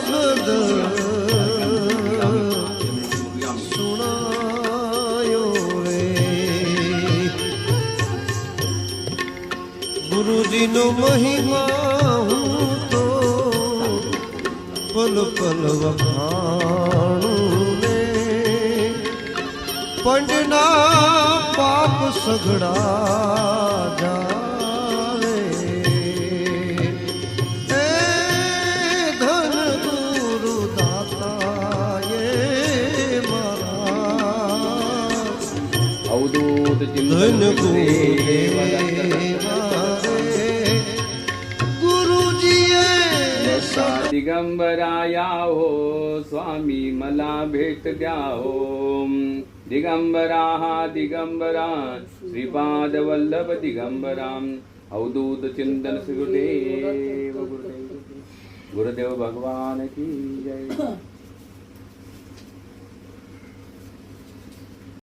શબ્દ સુણાયો રે ગુરુજીનો મહિમા હું તો પલ પલ વખાણું ને પંડના પાપ સઘળા જાવે એ ધન ગુરુ દાતાએ મારા અવધૂત ધન ગુરુ ગુરુજીએ દિગંબરાયા હો સ્વામી मला भेट द्या हो दिगंबरा दिगंबरा श्रीपाद वल्लभ दिगंबरा अवधूत चिंतन श्री गुरुदेव गुरुदेव गुरुदेव भगवान की जय।